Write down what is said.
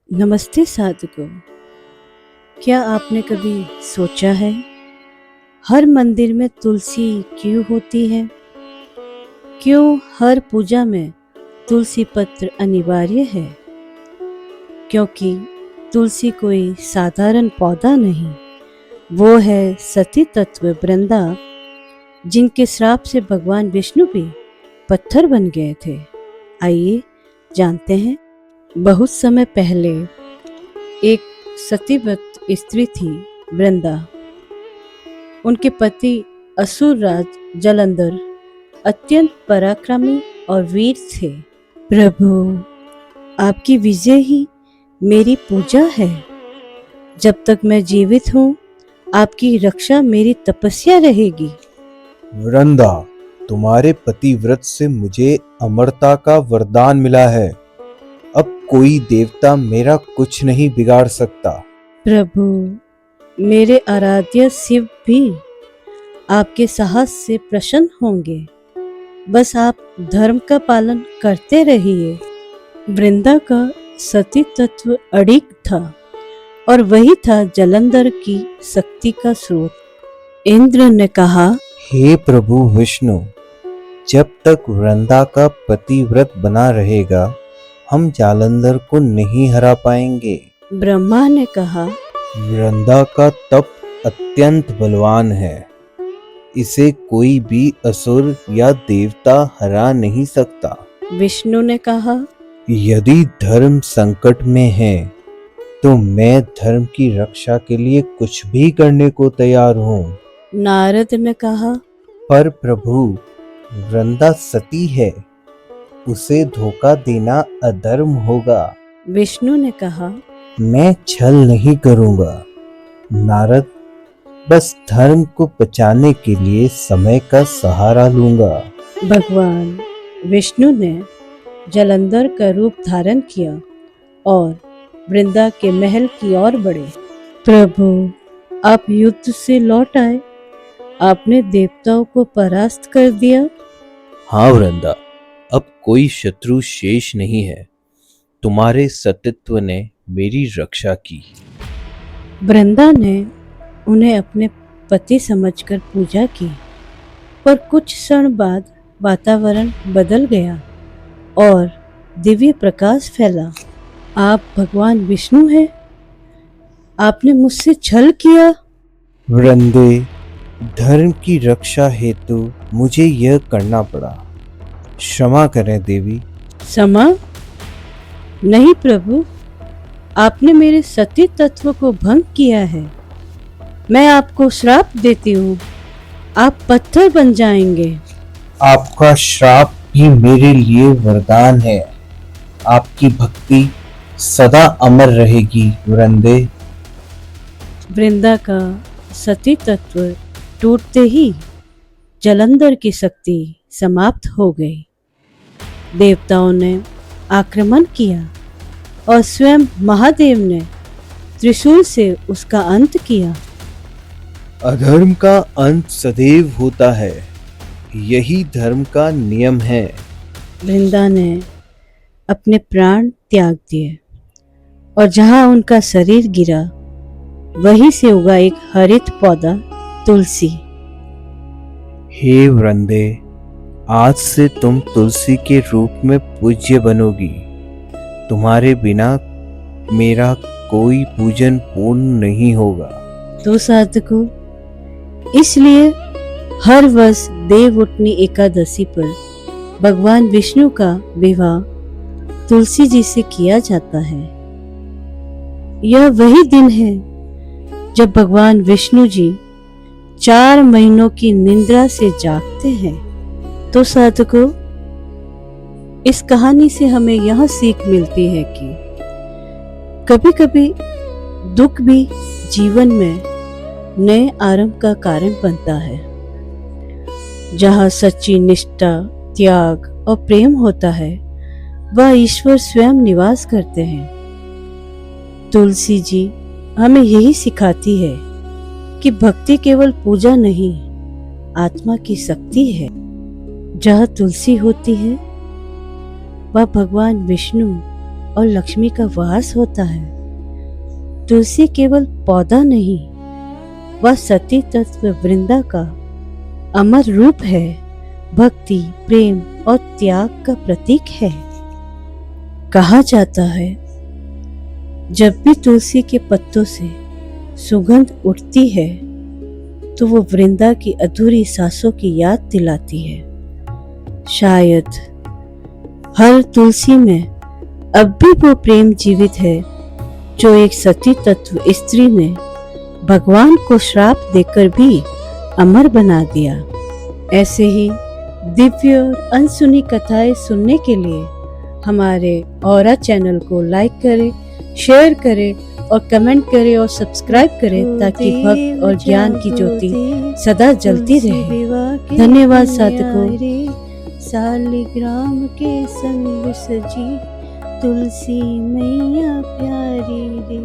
नमस्ते साधकों। क्या आपने कभी सोचा है हर मंदिर में तुलसी क्यों होती है? क्यों हर पूजा में तुलसी पत्र अनिवार्य है? क्योंकि तुलसी कोई साधारण पौधा नहीं, वो है सती तत्व वृंदा, जिनके श्राप से भगवान विष्णु भी पत्थर बन गए थे। आइए जानते हैं। बहुत समय पहले एक सतीव्रत स्त्री थी, वृंदा। उनके पति असुर राज जलंधर अत्यंत पराक्रमी और वीर थे। प्रभु, आपकी विजय ही मेरी पूजा है। जब तक मैं जीवित हूँ, आपकी रक्षा मेरी तपस्या रहेगी। वृंदा, तुम्हारे पतिव्रत से मुझे अमरता का वरदान मिला है। अब कोई देवता मेरा कुछ नहीं बिगाड़ सकता। प्रभु, मेरे आराध्य शिव भी आपके साहस से प्रसन्न होंगे। बस आप धर्म का पालन करते रहिए। वृंदा का सती तत्व अडिग था और वही था जलंधर की शक्ति का स्रोत। इंद्र ने कहा, हे प्रभु विष्णु, जब तक वृंदा का पतिव्रत बना रहेगा, हम जालंधर को नहीं हरा पाएंगे। ब्रह्मा ने कहा, वृंदा का तप अत्यंत बलवान है। इसे कोई भी असुर या देवता हरा नहीं सकता। विष्णु ने कहा, यदि धर्म संकट में है तो मैं धर्म की रक्षा के लिए कुछ भी करने को तैयार हूँ। नारद ने कहा, पर प्रभु, वृंदा सती है, उसे धोखा देना अधर्म होगा। विष्णु ने कहा, मैं छल नहीं करूँगा। नारद, बस धर्म को बचाने के लिए समय का सहारा लूंगा। भगवान विष्णु ने जलंधर का रूप धारण किया और वृंदा के महल की ओर बढ़े। प्रभु, आप युद्ध से लौट आए। आपने देवताओं को परास्त कर दिया। हाँ वृंदा, अब कोई शत्रु शेष नहीं है। तुम्हारे सतीत्व ने मेरी रक्षा की। वृंदा ने उन्हें अपने पति समझकर पूजा की, पर कुछ क्षण बाद वातावरण बदल गया और दिव्य प्रकाश फैला। आप भगवान विष्णु हैं। आपने मुझसे छल किया। वृंदे, धर्म की रक्षा हेतु मुझे यह करना पड़ा। क्षमा करें देवी। क्षमा नहीं प्रभु, आपने मेरे सती तत्व को भंग किया है। मैं आपको श्राप देती हूँ, आप पत्थर बन जाएंगे। आपका श्राप भी मेरे लिए वरदान है। आपकी भक्ति सदा अमर रहेगी वृंदे। वृंदा का सती तत्व टूटते ही जलंधर की शक्ति समाप्त हो गई। देवताओं ने आक्रमण किया और स्वयं महादेव ने त्रिशूल से उसका अंत किया। अधर्म का अंत सदैव होता है, यही धर्म का नियम है। वृंदा ने अपने प्राण त्याग दिए और जहां उनका शरीर गिरा, वहीं से उगा एक हरित पौधा, तुलसी। हे वृंदे, आज से तुम तुलसी के रूप में पूज्य बनोगी। तुम्हारे बिना मेरा कोई पूजन पूर्ण नहीं होगा। तो साधकों, इसलिए हर वर्ष देवउठनी एकादशी पर भगवान विष्णु का विवाह तुलसी जी से किया जाता है। यह वही दिन है जब भगवान विष्णु जी 4 महीनों की निद्रा से जागते हैं। तो साधकों, इस कहानी से हमें यह सीख मिलती है कि कभी कभी दुख भी जीवन में नए आरंभ का कारण बनता है। जहाँ सच्ची निष्ठा, त्याग और प्रेम होता है, वह ईश्वर स्वयं निवास करते हैं। तुलसी जी हमें यही सिखाती है कि भक्ति केवल पूजा नहीं, आत्मा की शक्ति है। जहाँ तुलसी होती है, वह भगवान विष्णु और लक्ष्मी का वास होता है। तुलसी केवल पौधा नहीं, वह सती तत्व वृंदा का अमर रूप है, भक्ति, प्रेम और त्याग का प्रतीक है। कहा जाता है, जब भी तुलसी के पत्तों से सुगंध उठती है तो वो वृंदा की अधूरी सांसों की याद दिलाती है। शायद हर तुलसी में अब भी वो प्रेम जीवित है जो एक सती तत्व स्त्री ने भगवान को श्राप देकर भी अमर बना दिया। ऐसे ही दिव्य और अनसुनी कथाएं सुनने के लिए हमारे औरा चैनल को लाइक करें, शेयर करें और कमेंट करें और सब्सक्राइब करें ताकि भक्त और ज्ञान की ज्योति सदा जलती रहे। धन्यवाद साधकों। सालिग्राम के संग सजी तुलसी मैया प्यारी रे।